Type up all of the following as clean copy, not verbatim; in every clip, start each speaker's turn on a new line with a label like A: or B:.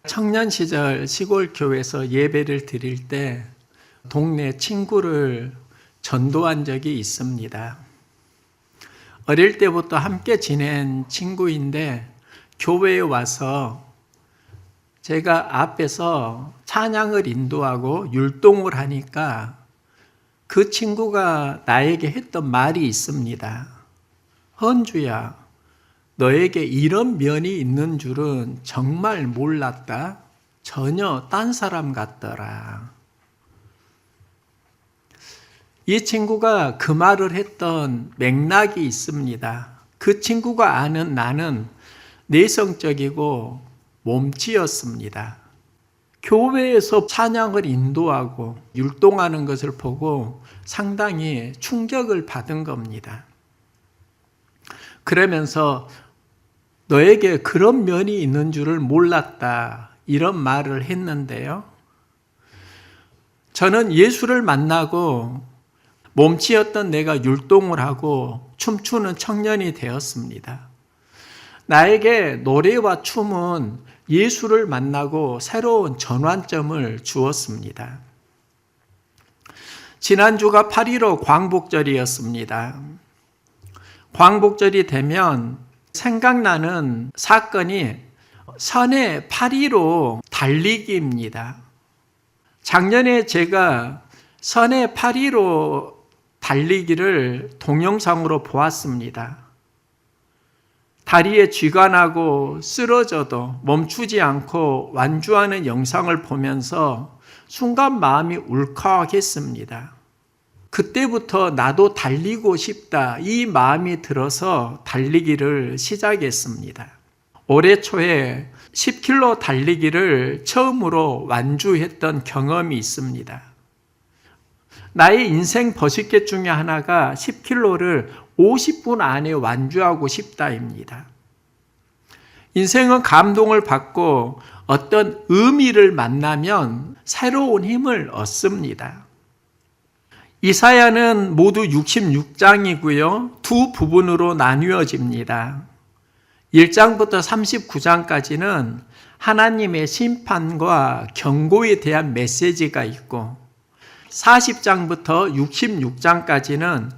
A: 청년 시절 시골 교회에서 예배를 드릴 때 동네 친구를 전도한 적이 있습니다. 어릴 때부터 함께 지낸 친구인데 교회에 와서 제가 앞에서 찬양을 인도하고 율동을 하니까 그 친구가 나에게 했던 말이 있습니다. 헌주야, 너에게 이런 면이 있는 줄은 정말 몰랐다. 전혀 딴 사람 같더라. 이 친구가 그 말을 했던 맥락이 있습니다. 그 친구가 아는 나는 내성적이고 몸치였습니다. 교회에서 찬양을 인도하고 율동하는 것을 보고 상당히 충격을 받은 겁니다. 그러면서 너에게 그런 면이 있는 줄을 몰랐다. 이런 말을 했는데요. 저는 예수를 만나고 몸치였던 내가 율동을 하고 춤추는 청년이 되었습니다. 나에게 노래와 춤은 예수를 만나고 새로운 전환점을 주었습니다. 지난주가 8.15 광복절이었습니다. 광복절이 되면 생각나는 사건이 선해 8.15 달리기입니다. 작년에 제가 선해 8.15 달리기를 동영상으로 보았습니다. 다리에 쥐가 나고 쓰러져도 멈추지 않고 완주하는 영상을 보면서 순간 마음이 울컥했습니다. 그때부터 나도 달리고 싶다 이 마음이 들어서 달리기를 시작했습니다. 올해 초에 10km 달리기를 처음으로 완주했던 경험이 있습니다. 나의 인생 버스켓 중에 하나가 10km를 50분 안에 완주하고 싶다입니다. 인생은 감동을 받고 어떤 의미를 만나면 새로운 힘을 얻습니다. 이사야는 모두 66장이고요. 두 부분으로 나뉘어집니다. 1장부터 39장까지는 하나님의 심판과 경고에 대한 메시지가 있고 40장부터 66장까지는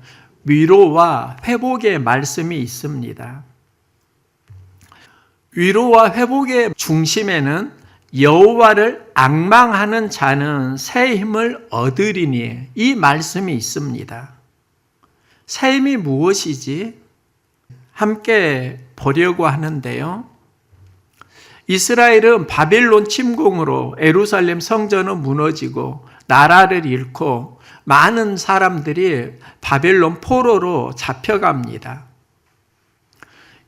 A: 위로와 회복의 말씀이 있습니다. 위로와 회복의 중심에는 여호와를 앙망하는 자는 새 힘을 얻으리니 이 말씀이 있습니다. 새 힘이 무엇이지? 함께 보려고 하는데요. 이스라엘은 바벨론 침공으로 예루살렘 성전은 무너지고 나라를 잃고 많은 사람들이 바벨론 포로로 잡혀갑니다.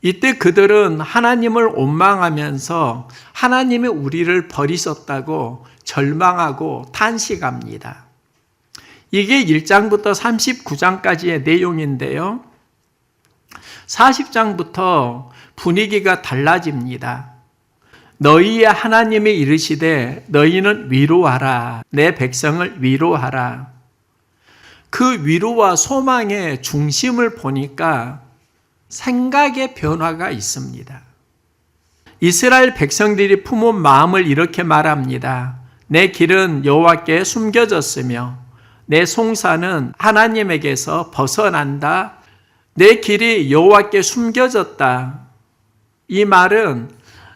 A: 이때 그들은 하나님을 원망하면서 하나님이 우리를 버리셨다고 절망하고 탄식합니다. 이게 1장부터 39장까지의 내용인데요. 40장부터 분위기가 달라집니다. 너희의 하나님이 이르시되 너희는 위로하라. 내 백성을 위로하라. 그 위로와 소망의 중심을 보니까 생각의 변화가 있습니다. 이스라엘 백성들이 품은 마음을 이렇게 말합니다. 내 길은 여호와께 숨겨졌으며 내 송사는 하나님에게서 벗어난다. 내 길이 여호와께 숨겨졌다. 이 말은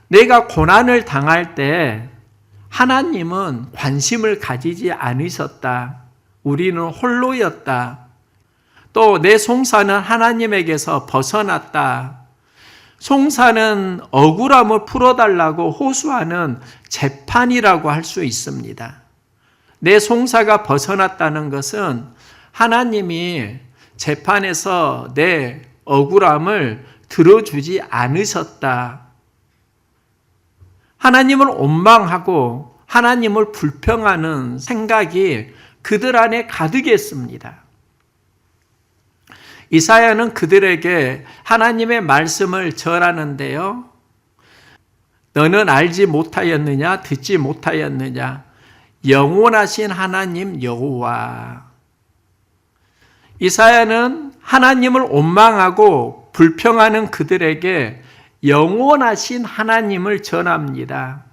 A: 내가 고난을 당할 때 하나님은 관심을 가지지 않으셨다. 우리는 홀로였다. 또 내 송사는 하나님에게서 벗어났다. 송사는 억울함을 풀어달라고 호소하는 재판이라고 할 수 있습니다. 내 송사가 벗어났다는 것은 하나님이 재판에서 내 억울함을 들어주지 않으셨다. 하나님을 원망하고 하나님을 불평하는 생각이 그들 안에 가득했습니다. 이사야는 그들에게 하나님의 말씀을 전하는데요. 너는 알지 못하였느냐? 듣지 못하였느냐? 영원하신 하나님 여호와. 이사야는 하나님을 원망하고 불평하는 그들에게 영원하신 하나님을 전합니다.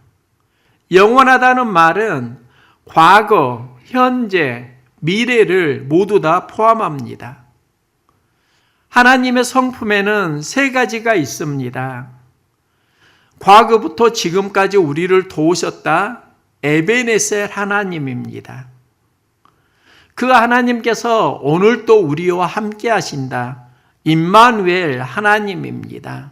A: 영원하다는 말은 과거, 현재, 미래를 모두 다 포함합니다. 하나님의 성품에는 세 가지가 있습니다. 과거부터 지금까지 우리를 도우셨다. 에베네셀 하나님입니다. 그 하나님께서 오늘도 우리와 함께 하신다. 임마누엘 하나님입니다.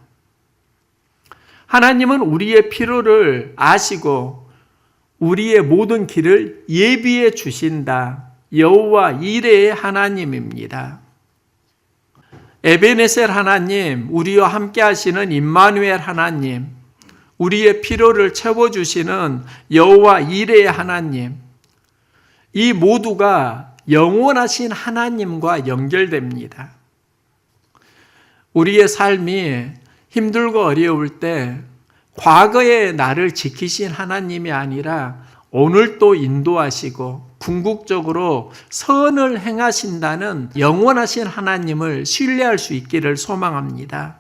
A: 하나님은 우리의 필요를 아시고 우리의 모든 길을 예비해 주신다. 여호와 이레의 하나님입니다. 에베네셀 하나님, 우리와 함께 하시는 임마누엘 하나님, 우리의 필요를 채워주시는 여호와 이레의 하나님, 이 모두가 영원하신 하나님과 연결됩니다. 우리의 삶이 힘들고 어려울 때 과거의 나를 지키신 하나님이 아니라 오늘도 인도하시고 궁극적으로 선을 행하신다는 영원하신 하나님을 신뢰할 수 있기를 소망합니다.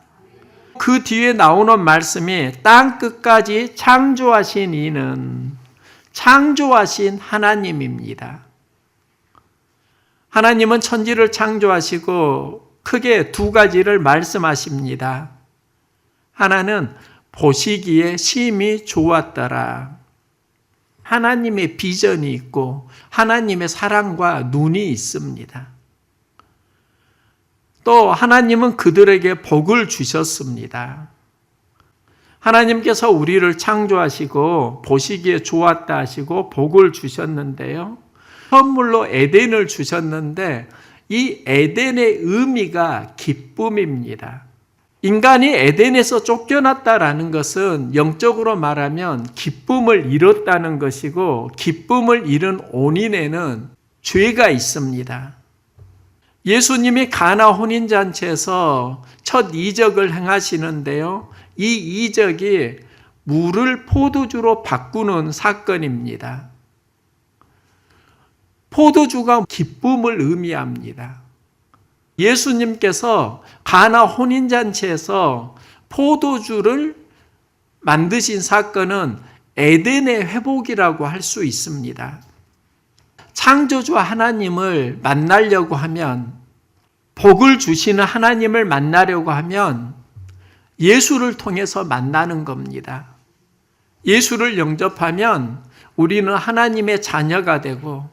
A: 그 뒤에 나오는 말씀이 땅 끝까지 창조하신 이는 창조하신 하나님입니다. 하나님은 천지를 창조하시고 크게 두 가지를 말씀하십니다. 하나는 보시기에 심히 좋았더라. 하나님의 비전이 있고 하나님의 사랑과 눈이 있습니다. 또 하나님은 그들에게 복을 주셨습니다. 하나님께서 우리를 창조하시고 보시기에 좋았다 하시고 복을 주셨는데요. 선물로 에덴을 주셨는데 이 에덴의 의미가 기쁨입니다. 인간이 에덴에서 쫓겨났다라는 것은 영적으로 말하면 기쁨을 잃었다는 것이고 기쁨을 잃은 원인에는 죄가 있습니다. 예수님이 가나 혼인잔치에서 첫 이적을 행하시는데요. 이 이적이 물을 포도주로 바꾸는 사건입니다. 포도주가 기쁨을 의미합니다. 예수님께서 가나 혼인잔치에서 포도주를 만드신 사건은 에덴의 회복이라고 할 수 있습니다. 창조주 하나님을 만나려고 하면, 복을 주시는 하나님을 만나려고 하면 예수를 통해서 만나는 겁니다. 예수를 영접하면 우리는 하나님의 자녀가 되고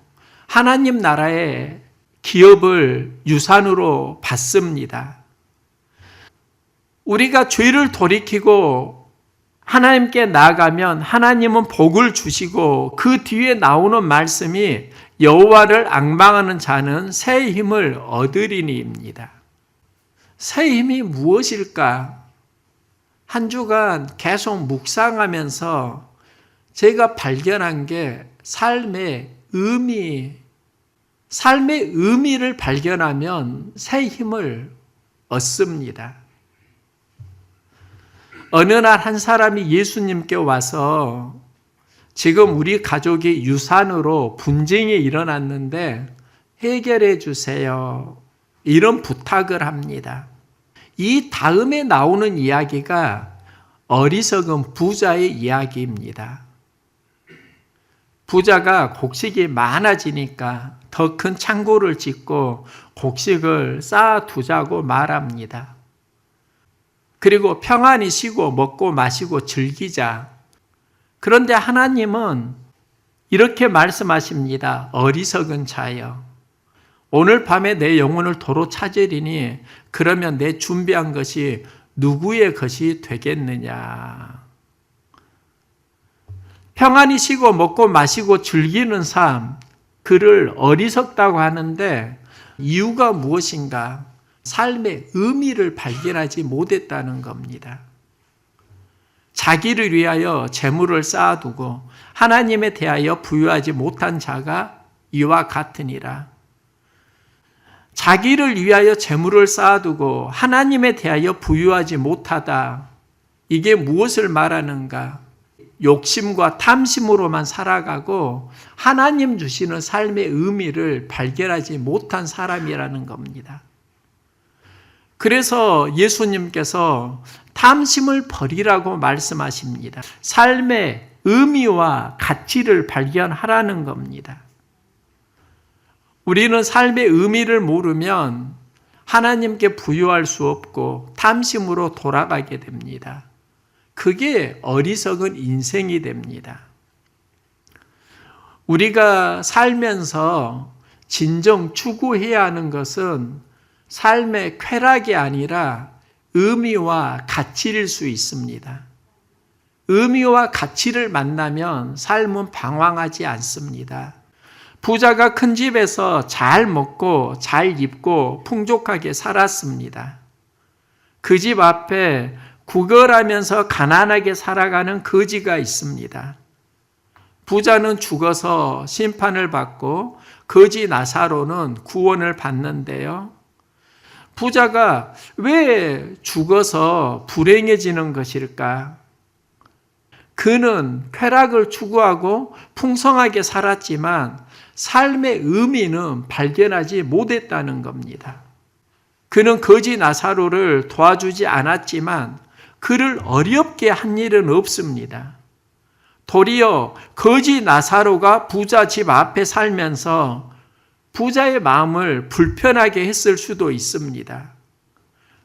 A: 하나님 나라의 기업을 유산으로 받습니다. 우리가 죄를 돌이키고 하나님께 나아가면 하나님은 복을 주시고 그 뒤에 나오는 말씀이 여호와를 앙망하는 자는 새 힘을 얻으리니입니다. 새 힘이 무엇일까? 한 주간 계속 묵상하면서 제가 발견한 게 삶의 의미를 발견하면 새 힘을 얻습니다. 어느 날 한 사람이 예수님께 와서 지금 우리 가족이 유산으로 분쟁이 일어났는데 해결해 주세요. 이런 부탁을 합니다. 이 다음에 나오는 이야기가 어리석은 부자의 이야기입니다. 부자가 곡식이 많아지니까 더 큰 창고를 짓고 곡식을 쌓아두자고 말합니다. 그리고 평안히 쉬고 먹고 마시고 즐기자. 그런데 하나님은 이렇게 말씀하십니다. 어리석은 자여, 오늘 밤에 내 영혼을 도로 찾으리니 그러면 내 준비한 것이 누구의 것이 되겠느냐. 평안히 쉬고 먹고 마시고 즐기는 삶, 그를 어리석다고 하는데 이유가 무엇인가? 삶의 의미를 발견하지 못했다는 겁니다. 자기를 위하여 재물을 쌓아두고 하나님에 대하여 부유하지 못한 자가 이와 같으니라. 자기를 위하여 재물을 쌓아두고 하나님에 대하여 부유하지 못하다. 이게 무엇을 말하는가? 욕심과 탐심으로만 살아가고 하나님 주시는 삶의 의미를 발견하지 못한 사람이라는 겁니다. 그래서 예수님께서 탐심을 버리라고 말씀하십니다. 삶의 의미와 가치를 발견하라는 겁니다. 우리는 삶의 의미를 모르면 하나님께 부요할 수 없고 탐심으로 돌아가게 됩니다. 그게 어리석은 인생이 됩니다. 우리가 살면서 진정 추구해야 하는 것은 삶의 쾌락이 아니라 의미와 가치일 수 있습니다. 의미와 가치를 만나면 삶은 방황하지 않습니다. 부자가 큰 집에서 잘 먹고 잘 입고 풍족하게 살았습니다. 그 집 앞에 구걸하면서 가난하게 살아가는 거지가 있습니다. 부자는 죽어서 심판을 받고 거지 나사로는 구원을 받는데요. 부자가 왜 죽어서 불행해지는 것일까? 그는 쾌락을 추구하고 풍성하게 살았지만 삶의 의미는 발견하지 못했다는 겁니다. 그는 거지 나사로를 도와주지 않았지만 그를 어렵게 한 일은 없습니다. 도리어 거지 나사로가 부자 집 앞에 살면서 부자의 마음을 불편하게 했을 수도 있습니다.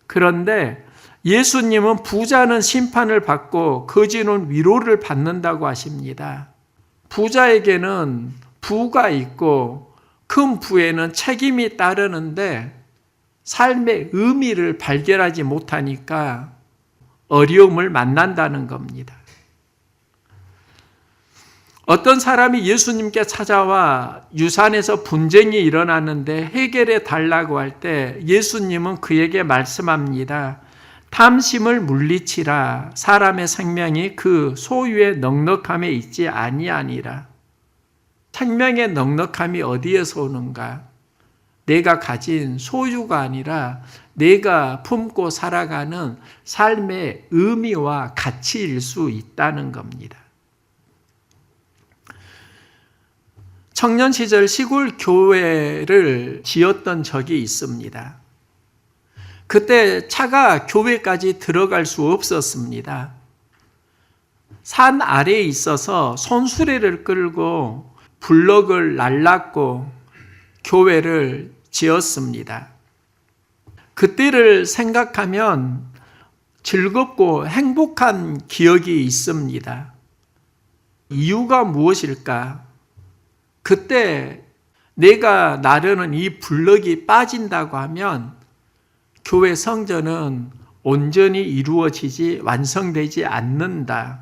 A: 그런데 예수님은 부자는 심판을 받고 거지는 위로를 받는다고 하십니다. 부자에게는 부가 있고 큰 부에는 책임이 따르는데 삶의 의미를 발견하지 못하니까 어려움을 만난다는 겁니다. 어떤 사람이 예수님께 찾아와 유산에서 분쟁이 일어났는데 해결해 달라고 할 때 예수님은 그에게 말씀합니다. 탐심을 물리치라. 사람의 생명이 그 소유의 넉넉함에 있지 아니하니라. 생명의 넉넉함이 어디에서 오는가? 내가 가진 소유가 아니라 내가 품고 살아가는 삶의 의미와 가치일 수 있다는 겁니다. 청년 시절 시골 교회를 지었던 적이 있습니다. 그때 차가 교회까지 들어갈 수 없었습니다. 산 아래에 있어서 손수레를 끌고 블럭을 날랐고 교회를 지었습니다. 그때를 생각하면 즐겁고 행복한 기억이 있습니다. 이유가 무엇일까? 그때 내가 나르는 이 블럭이 빠진다고 하면 교회 성전은 온전히 이루어지지 완성되지 않는다.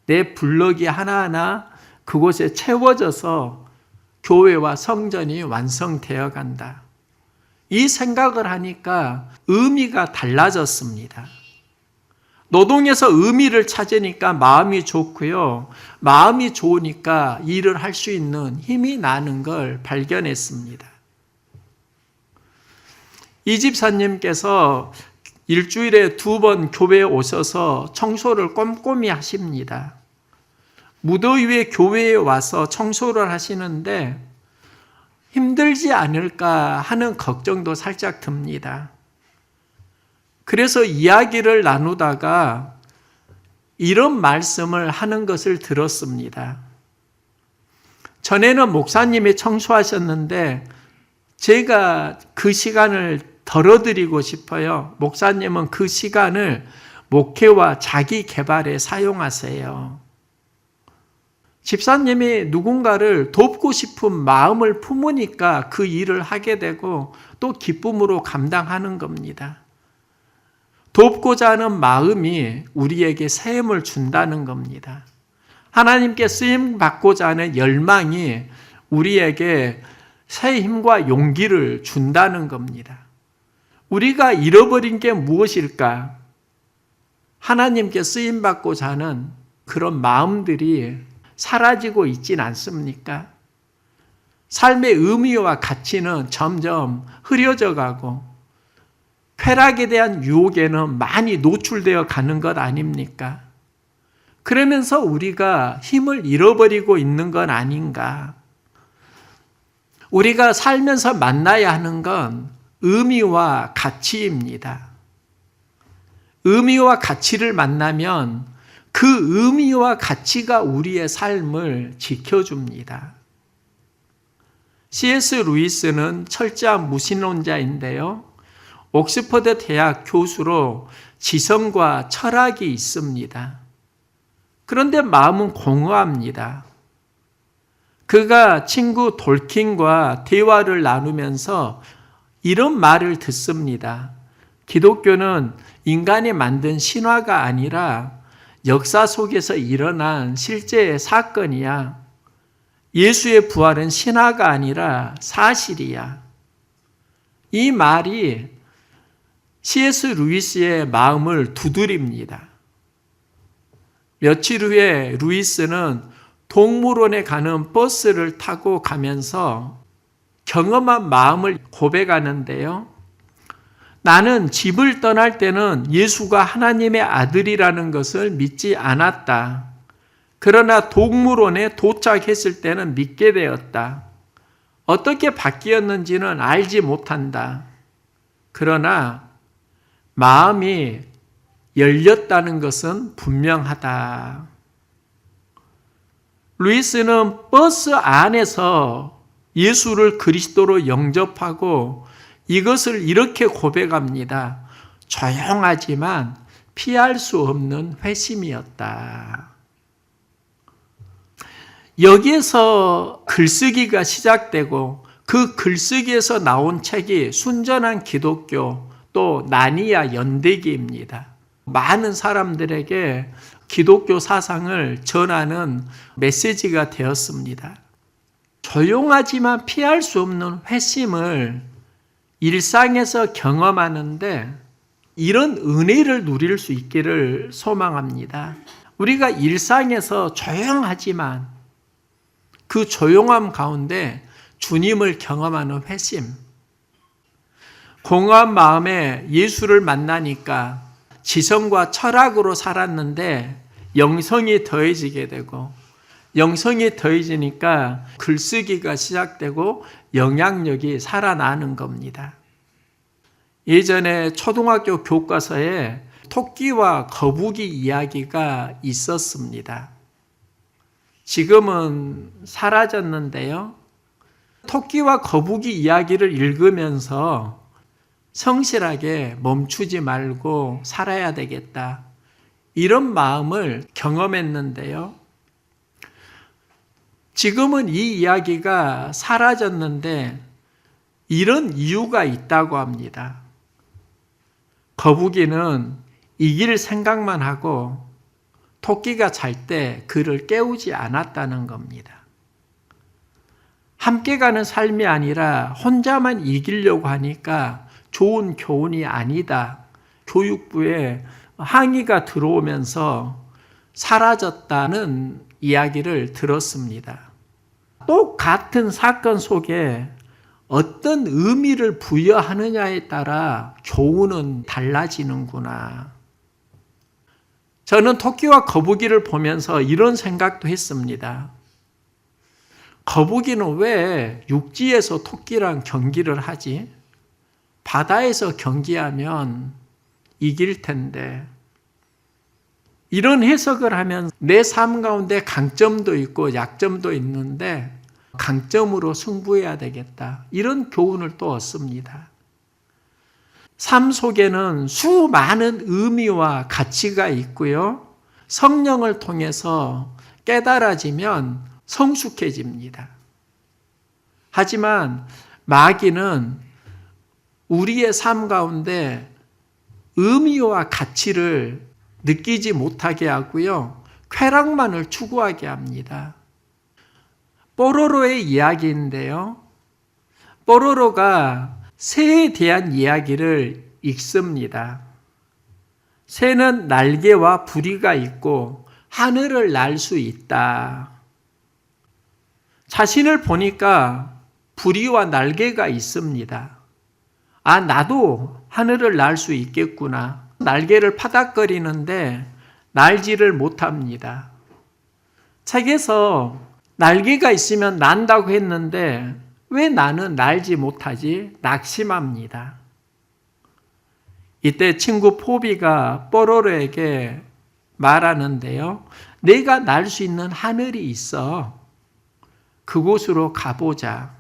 A: 내 블럭이 하나하나 그곳에 채워져서 교회와 성전이 완성되어 간다. 이 생각을 하니까 의미가 달라졌습니다. 노동에서 의미를 찾으니까 마음이 좋고요. 마음이 좋으니까 일을 할 수 있는 힘이 나는 걸 발견했습니다. 이 집사님께서 일주일에 2번 교회에 오셔서 청소를 꼼꼼히 하십니다. 무더위에 교회에 와서 청소를 하시는데 힘들지 않을까 하는 걱정도 살짝 듭니다. 그래서 이야기를 나누다가 이런 말씀을 하는 것을 들었습니다. 전에는 목사님이 청소하셨는데 제가 그 시간을 덜어드리고 싶어요. 목사님은 그 시간을 목회와 자기 개발에 사용하세요. 집사님이 누군가를 돕고 싶은 마음을 품으니까 그 일을 하게 되고 또 기쁨으로 감당하는 겁니다. 돕고자 하는 마음이 우리에게 새 힘을 준다는 겁니다. 하나님께 쓰임 받고자 하는 열망이 우리에게 새 힘과 용기를 준다는 겁니다. 우리가 잃어버린 게 무엇일까? 하나님께 쓰임 받고자 하는 그런 마음들이 사라지고 있진 않습니까? 삶의 의미와 가치는 점점 흐려져 가고 쾌락에 대한 유혹에는 많이 노출되어 가는 것 아닙니까? 그러면서 우리가 힘을 잃어버리고 있는 건 아닌가? 우리가 살면서 만나야 하는 건 의미와 가치입니다. 의미와 가치를 만나면 그 의미와 가치가 우리의 삶을 지켜줍니다. C.S. 루이스는 철저한 무신론자인데요. 옥스퍼드 대학 교수로 지성과 철학이 있습니다. 그런데 마음은 공허합니다. 그가 친구 돌킨과 대화를 나누면서 이런 말을 듣습니다. 기독교는 인간이 만든 신화가 아니라 역사 속에서 일어난 실제의 사건이야. 예수의 부활은 신화가 아니라 사실이야. 이 말이 C.S. 루이스의 마음을 두드립니다. 며칠 후에 루이스는 동물원에 가는 버스를 타고 가면서 경험한 마음을 고백하는데요. 나는 집을 떠날 때는 예수가 하나님의 아들이라는 것을 믿지 않았다. 그러나 동물원에 도착했을 때는 믿게 되었다. 어떻게 바뀌었는지는 알지 못한다. 그러나 마음이 열렸다는 것은 분명하다. 루이스는 버스 안에서 예수를 그리스도로 영접하고 이것을 이렇게 고백합니다. 조용하지만 피할 수 없는 회심이었다. 여기에서 글쓰기가 시작되고 그 글쓰기에서 나온 책이 순전한 기독교 또 나니아 연대기입니다. 많은 사람들에게 기독교 사상을 전하는 메시지가 되었습니다. 조용하지만 피할 수 없는 회심을 일상에서 경험하는데 이런 은혜를 누릴 수 있기를 소망합니다. 우리가 일상에서 조용하지만 그 조용함 가운데 주님을 경험하는 회심, 공허한 마음에 예수를 만나니까 지성과 철학으로 살았는데 영성이 더해지게 되고 영성이 더해지니까 글쓰기가 시작되고 영향력이 살아나는 겁니다. 예전에 초등학교 교과서에 토끼와 거북이 이야기가 있었습니다. 지금은 사라졌는데요. 토끼와 거북이 이야기를 읽으면서 성실하게 멈추지 말고 살아야 되겠다. 이런 마음을 경험했는데요. 지금은 이 이야기가 사라졌는데 이런 이유가 있다고 합니다. 거북이는 이길 생각만 하고 토끼가 잘 때 그를 깨우지 않았다는 겁니다. 함께 가는 삶이 아니라 혼자만 이기려고 하니까 좋은 교훈이 아니다. 교육부에 항의가 들어오면서 사라졌다는 이야기를 들었습니다. 똑같은 사건 속에 어떤 의미를 부여하느냐에 따라 교훈은 달라지는구나. 저는 토끼와 거북이를 보면서 이런 생각도 했습니다. 거북이는 왜 육지에서 토끼랑 경기를 하지? 바다에서 경기하면 이길 텐데. 이런 해석을 하면 내 삶 가운데 강점도 있고 약점도 있는데 강점으로 승부해야 되겠다. 이런 교훈을 또 얻습니다. 삶 속에는 수많은 의미와 가치가 있고요. 성령을 통해서 깨달아지면 성숙해집니다. 하지만 마귀는 우리의 삶 가운데 의미와 가치를 느끼지 못하게 하고요. 쾌락만을 추구하게 합니다. 뽀로로의 이야기인데요. 뽀로로가 새에 대한 이야기를 읽습니다. 새는 날개와 부리가 있고 하늘을 날 수 있다. 자신을 보니까 부리와 날개가 있습니다. 아, 나도 하늘을 날 수 있겠구나. 날개를 파닥거리는데 날지를 못합니다. 책에서 날개가 있으면 난다고 했는데 왜 나는 날지 못하지? 낙심합니다. 이때 친구 포비가 뽀로로에게 말하는데요. 내가 날 수 있는 하늘이 있어. 그곳으로 가보자.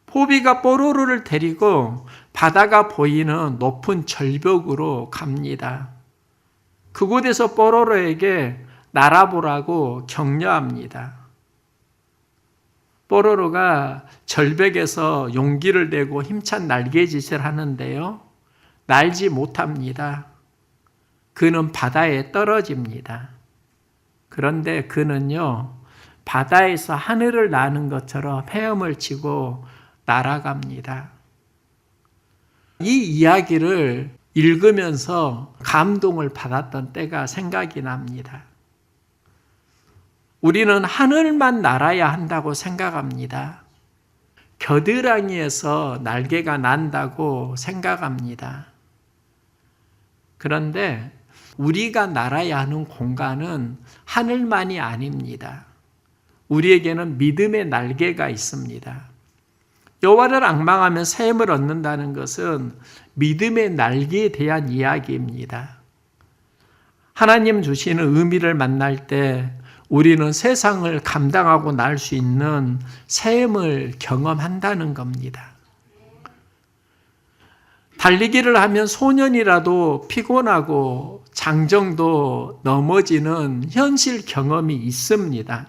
A: 포비가 뽀로로를 데리고 바다가 보이는 높은 절벽으로 갑니다. 그곳에서 뽀로로에게 날아보라고 격려합니다. 뽀로로가 절벽에서 용기를 내고 힘찬 날개짓을 하는데요. 날지 못합니다. 그는 바다에 떨어집니다. 그런데 그는요, 바다에서 하늘을 나는 것처럼 헤엄을 치고 날아갑니다. 이 이야기를 읽으면서 감동을 받았던 때가 생각이 납니다. 우리는 하늘만 날아야 한다고 생각합니다. 겨드랑이에서 날개가 난다고 생각합니다. 그런데 우리가 날아야 하는 공간은 하늘만이 아닙니다. 우리에게는 믿음의 날개가 있습니다. 여호와를 앙망하면 새 힘을 얻는다는 것은 믿음의 날개에 대한 이야기입니다. 하나님 주시는 의미를 만날 때 우리는 세상을 감당하고 날 수 있는 새 힘을 경험한다는 겁니다. 달리기를 하면 소년이라도 피곤하고 장정도 넘어지는 현실 경험이 있습니다.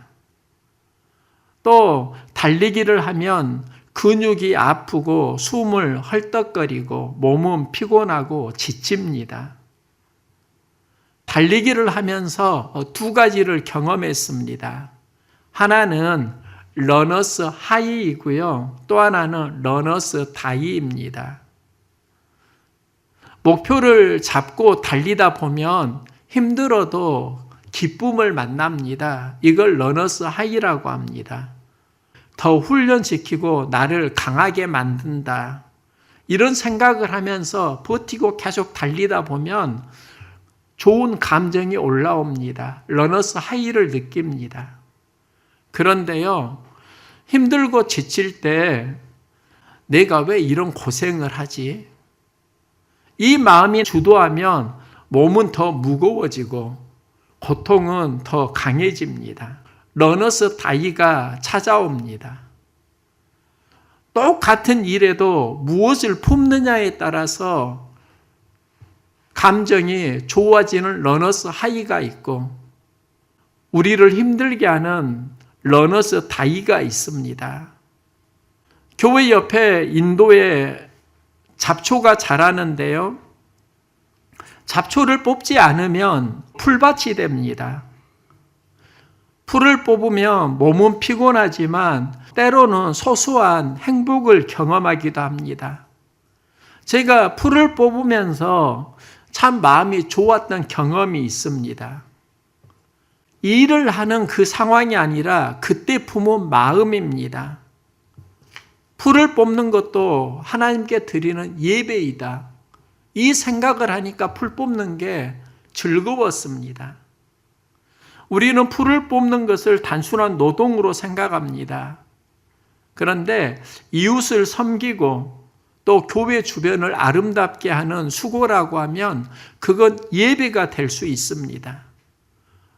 A: 또 달리기를 하면 근육이 아프고 숨을 헐떡거리고 몸은 피곤하고 지칩니다. 달리기를 하면서 두 가지를 경험했습니다. 하나는 러너스 하이이고요. 또 하나는 러너스 다이입니다. 목표를 잡고 달리다 보면 힘들어도 기쁨을 만납니다. 이걸 러너스 하이라고 합니다. 더 훈련시키고 나를 강하게 만든다. 이런 생각을 하면서 버티고 계속 달리다 보면 좋은 감정이 올라옵니다. 러너스 하이를 느낍니다. 그런데요, 힘들고 지칠 때 내가 왜 이런 고생을 하지? 이 마음이 주도하면 몸은 더 무거워지고 고통은 더 강해집니다. 러너스 다이가 찾아옵니다. 똑같은 일에도 무엇을 품느냐에 따라서 감정이 좋아지는 러너스 하이가 있고 우리를 힘들게 하는 러너스 다이가 있습니다. 교회 옆에 인도에 잡초가 자라는데요. 잡초를 뽑지 않으면 풀밭이 됩니다. 풀을 뽑으면 몸은 피곤하지만 때로는 소소한 행복을 경험하기도 합니다. 제가 풀을 뽑으면서 참 마음이 좋았던 경험이 있습니다. 일을 하는 그 상황이 아니라 그때 품은 마음입니다. 풀을 뽑는 것도 하나님께 드리는 예배이다. 이 생각을 하니까 풀 뽑는 게 즐거웠습니다. 우리는 풀을 뽑는 것을 단순한 노동으로 생각합니다. 그런데 이웃을 섬기고 또 교회 주변을 아름답게 하는 수고라고 하면 그건 예배가 될 수 있습니다.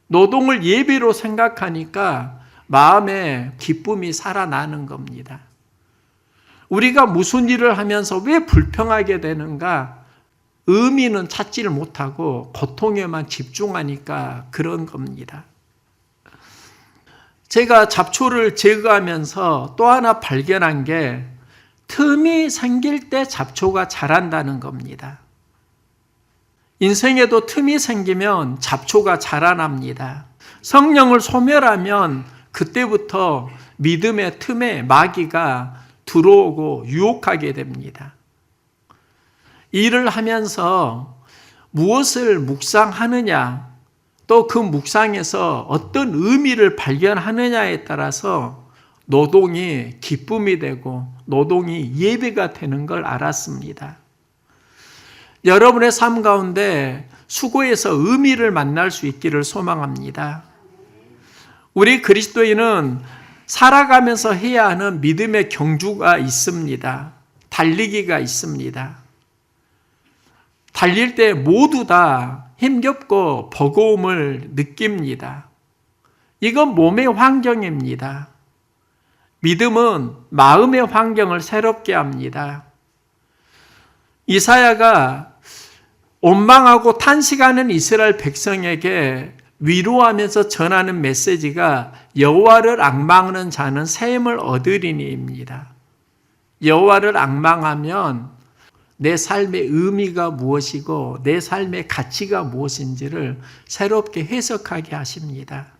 A: 노동을 예배로 생각하니까 마음에 기쁨이 살아나는 겁니다. 우리가 무슨 일을 하면서 왜 불평하게 되는가? 의미는 찾지를 못하고 고통에만 집중하니까 그런 겁니다. 제가 잡초를 제거하면서 또 하나 발견한 게 틈이 생길 때 잡초가 자란다는 겁니다. 인생에도 틈이 생기면 잡초가 자라납니다. 성령을 소멸하면 그때부터 믿음의 틈에 마귀가 들어오고 유혹하게 됩니다. 일을 하면서 무엇을 묵상하느냐, 또 그 묵상에서 어떤 의미를 발견하느냐에 따라서 노동이 기쁨이 되고 노동이 예배가 되는 걸 알았습니다. 여러분의 삶 가운데 수고에서 의미를 만날 수 있기를 소망합니다. 우리 그리스도인은 살아가면서 해야 하는 믿음의 경주가 있습니다. 달리기가 있습니다. 달릴 때 모두 다 힘겹고 버거움을 느낍니다. 이건 몸의 환경입니다. 믿음은 마음의 환경을 새롭게 합니다. 이사야가 원망하고 탄식하는 이스라엘 백성에게 위로하면서 전하는 메시지가 여호와를 앙망하는 자는 샘을 얻으리니입니다. 여호와를 앙망하면 내 삶의 의미가 무엇이고 내 삶의 가치가 무엇인지를 새롭게 해석하게 하십니다.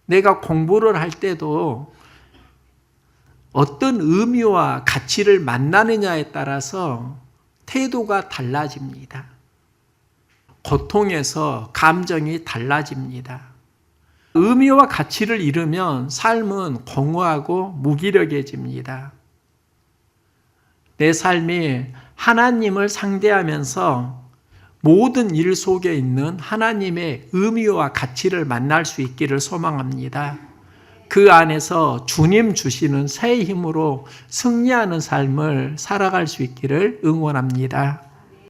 A: 내가 공부를 할 때도 어떤 의미와 가치를 만나느냐에 따라서 태도가 달라집니다. 고통에서 감정이 달라집니다. 의미와 가치를 잃으면 삶은 공허하고 무기력해집니다. 내 삶이 하나님을 상대하면서 모든 일 속에 있는 하나님의 의미와 가치를 만날 수 있기를 소망합니다. 그 안에서 주님 주시는 새 힘으로 승리하는 삶을 살아갈 수 있기를 응원합니다.